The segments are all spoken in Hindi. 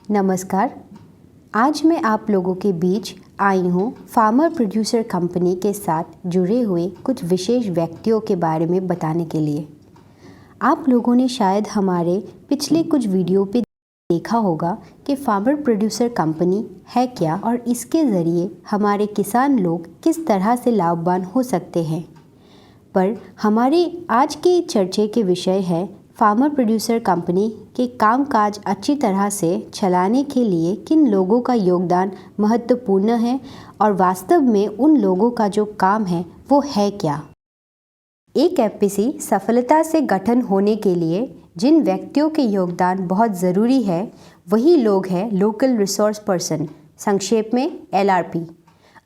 नमस्कार। आज मैं आप लोगों के बीच आई हूँ फार्मर प्रोड्यूसर कंपनी के साथ जुड़े हुए कुछ विशेष व्यक्तियों के बारे में बताने के लिए। आप लोगों ने शायद हमारे पिछले कुछ वीडियो पे देखा होगा कि फार्मर प्रोड्यूसर कंपनी है क्या और इसके ज़रिए हमारे किसान लोग किस तरह से लाभवान हो सकते हैं। पर हमारे आज के चर्चे के विषय है फार्मर प्रोड्यूसर कंपनी के कामकाज अच्छी तरह से चलाने के लिए किन लोगों का योगदान महत्वपूर्ण है और वास्तव में उन लोगों का जो काम है वो है क्या। एक एफपीसी सफलता से गठन होने के लिए जिन व्यक्तियों के योगदान बहुत ज़रूरी है वही लोग हैं लोकल रिसोर्स पर्सन, संक्षेप में एलआरपी।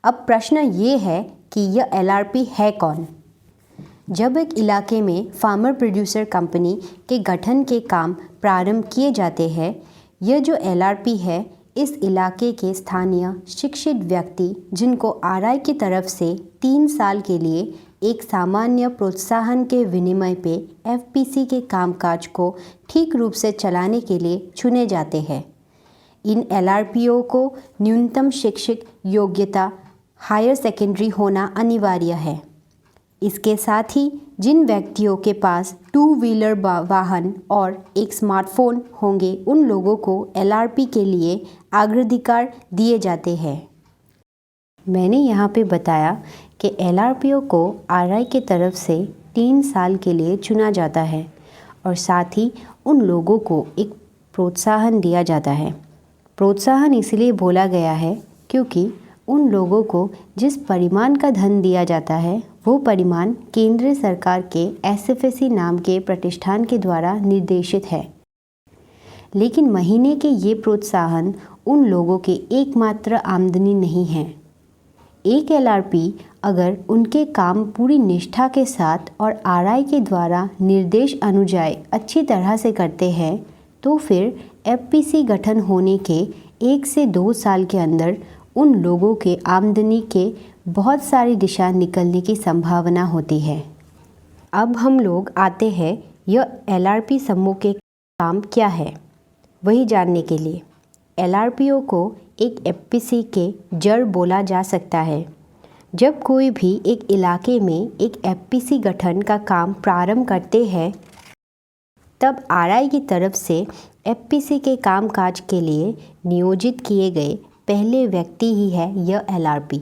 अब प्रश्न ये है कि यह एलआरपी है कौन। जब एक इलाके में फार्मर प्रोड्यूसर कंपनी के गठन के काम प्रारंभ किए जाते हैं, यह जो एलआरपी है इस इलाके के स्थानीय शिक्षित व्यक्ति जिनको आरआई की तरफ से 3 साल के लिए एक सामान्य प्रोत्साहन के विनिमय पे एफपीसी के कामकाज को ठीक रूप से चलाने के लिए चुने जाते हैं। इन एलआरपीओ को न्यूनतम शैक्षिक योग्यता हायर सेकेंडरी होना अनिवार्य है। इसके साथ ही जिन व्यक्तियों के पास 2 व्हीलर वाहन और एक स्मार्टफोन होंगे उन लोगों को एलआरपी के लिए अग्राधिकार दिए जाते हैं। मैंने यहाँ पे बताया कि एलआरपीओ को आरआई की तरफ से 3 साल के लिए चुना जाता है और साथ ही उन लोगों को एक प्रोत्साहन दिया जाता है। प्रोत्साहन इसलिए बोला गया है क्योंकि उन लोगों को जिस परिमाण का धन दिया जाता है वो परिमाण केंद्र सरकार के एसएफएसी नाम के प्रतिष्ठान के द्वारा निर्देशित है। लेकिन महीने के ये प्रोत्साहन उन लोगों के एकमात्र आमदनी नहीं है। एक एलआरपी अगर उनके काम पूरी निष्ठा के साथ और आरआई के द्वारा निर्देश अनुजाई अच्छी तरह से करते हैं तो फिर एफपीसी गठन होने के 1 से 2 साल के अंदर उन लोगों के आमदनी के बहुत सारी दिशा निकलने की संभावना होती है। अब हम लोग आते हैं यह एलआरपी समूह के काम क्या है वही जानने के लिए। एलआरपीओ को एक एफपीसी के जड़ बोला जा सकता है। जब कोई भी एक इलाके में एक एफपीसी गठन का काम प्रारंभ करते हैं तब आरआई की तरफ से एफपीसी के कामकाज के लिए नियोजित किए गए पहले व्यक्ति ही है यह एलआरपी।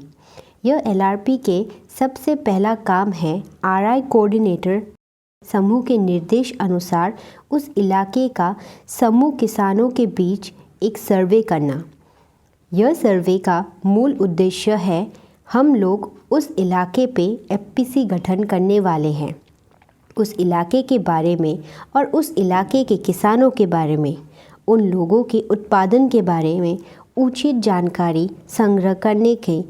यह एलआरपी के सबसे पहला काम है आरआई कोऑर्डिनेटर समूह के निर्देश अनुसार उस इलाके का समूह किसानों के बीच एक सर्वे करना। यह सर्वे का मूल उद्देश्य है हम लोग उस इलाके पे एफपीसी गठन करने वाले हैं, उस इलाके के बारे में और उस इलाके के किसानों के बारे में, उन लोगों के उत्पादन के बारे में उचित जानकारी संग्रह करने के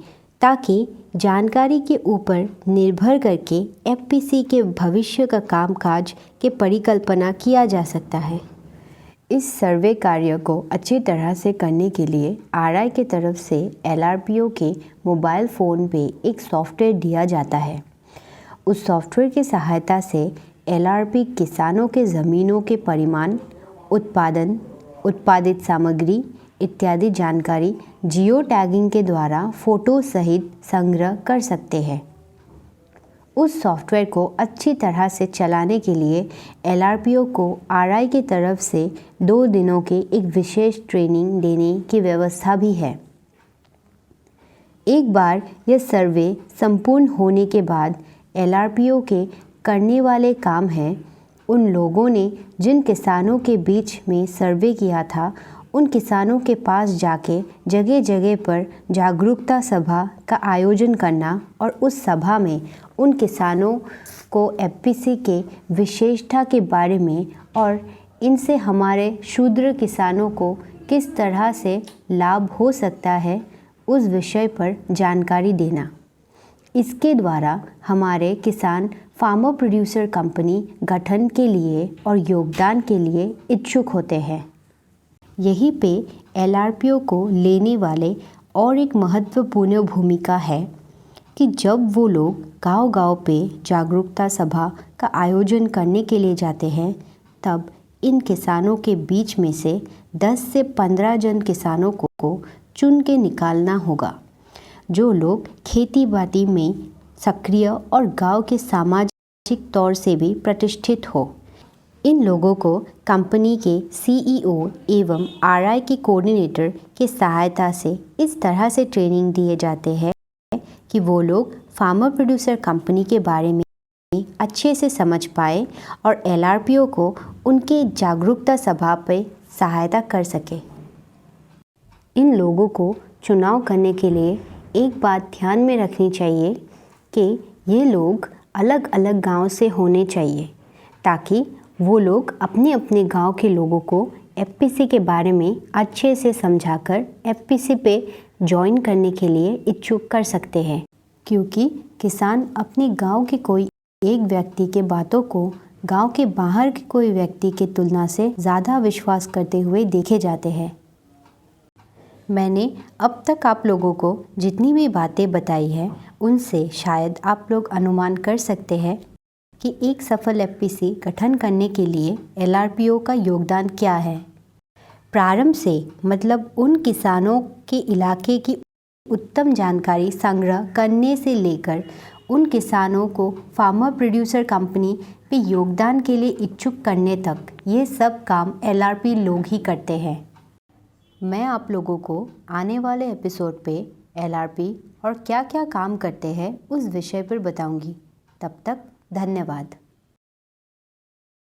ताकि जानकारी के ऊपर निर्भर करके एफपीसी के भविष्य का कामकाज के परिकल्पना किया जा सकता है। इस सर्वे कार्य को अच्छी तरह से करने के लिए आरआई की तरफ से एलआरपीओ के मोबाइल फ़ोन पे एक सॉफ्टवेयर दिया जाता है। उस सॉफ्टवेयर की सहायता से एलआरपी किसानों के ज़मीनों के परिमाण, उत्पादन, उत्पादित सामग्री इत्यादि जानकारी जियो टैगिंग के द्वारा फ़ोटो सहित संग्रह कर सकते हैं। उस सॉफ्टवेयर को अच्छी तरह से चलाने के लिए एलआरपीओ को आरआई की तरफ से 2 दिनों की एक विशेष ट्रेनिंग देने की व्यवस्था भी है। एक बार यह सर्वे संपूर्ण होने के बाद एलआरपीओ के करने वाले काम है उन लोगों ने जिन किसानों के बीच में सर्वे किया था उन किसानों के पास जाके जगह जगह पर जागरूकता सभा का आयोजन करना और उस सभा में उन किसानों को एफपीसी के विशेषता के बारे में और इनसे हमारे शूद्र किसानों को किस तरह से लाभ हो सकता है उस विषय पर जानकारी देना। इसके द्वारा हमारे किसान फार्मर प्रोड्यूसर कंपनी गठन के लिए और योगदान के लिए इच्छुक होते हैं। यहीं पे एलआरपीओ को लेने वाले और एक महत्वपूर्ण भूमिका है कि जब वो लोग गांव-गांव पे जागरूकता सभा का आयोजन करने के लिए जाते हैं तब इन किसानों के बीच में से 10 से 15 जन किसानों को चुन के निकालना होगा, जो लोग खेती बाड़ी में सक्रिय और गांव के सामाजिक तौर से भी प्रतिष्ठित हो। इन लोगों को कंपनी के सीईओ एवं आरआई के कोऑर्डिनेटर की सहायता से इस तरह से ट्रेनिंग दिए जाते हैं कि वो लोग फार्मर प्रोड्यूसर कंपनी के बारे में अच्छे से समझ पाए और एलआरपीओ को उनके जागरूकता सभा पर सहायता कर सके। इन लोगों को चुनाव करने के लिए एक बात ध्यान में रखनी चाहिए कि ये लोग अलग अलग गांव से होने चाहिए, ताकि वो लोग अपने अपने गांव के लोगों को एफपीसी के बारे में अच्छे से समझाकर एफपीसी पे ज्वाइन करने के लिए इच्छुक कर सकते हैं, क्योंकि किसान अपने गांव के कोई एक व्यक्ति के बातों को गांव के बाहर के कोई व्यक्ति की तुलना से ज़्यादा विश्वास करते हुए देखे जाते हैं। मैंने अब तक आप लोगों को जितनी भी बातें बताई हैं, उनसे शायद आप लोग अनुमान कर सकते हैं कि एक सफल एफपीसी गठन करने के लिए एलआरपीओ का योगदान क्या है। प्रारंभ से मतलब उन किसानों के इलाके की उत्तम जानकारी संग्रह करने से लेकर उन किसानों को फार्मर प्रोड्यूसर कंपनी पे योगदान के लिए इच्छुक करने तक, ये सब काम एलआरपी लोग ही करते हैं। मैं आप लोगों को आने वाले एपिसोड पे एलआरपी और क्या क्या काम करते हैं उस विषय पर बताऊंगी। तब तक धन्यवाद।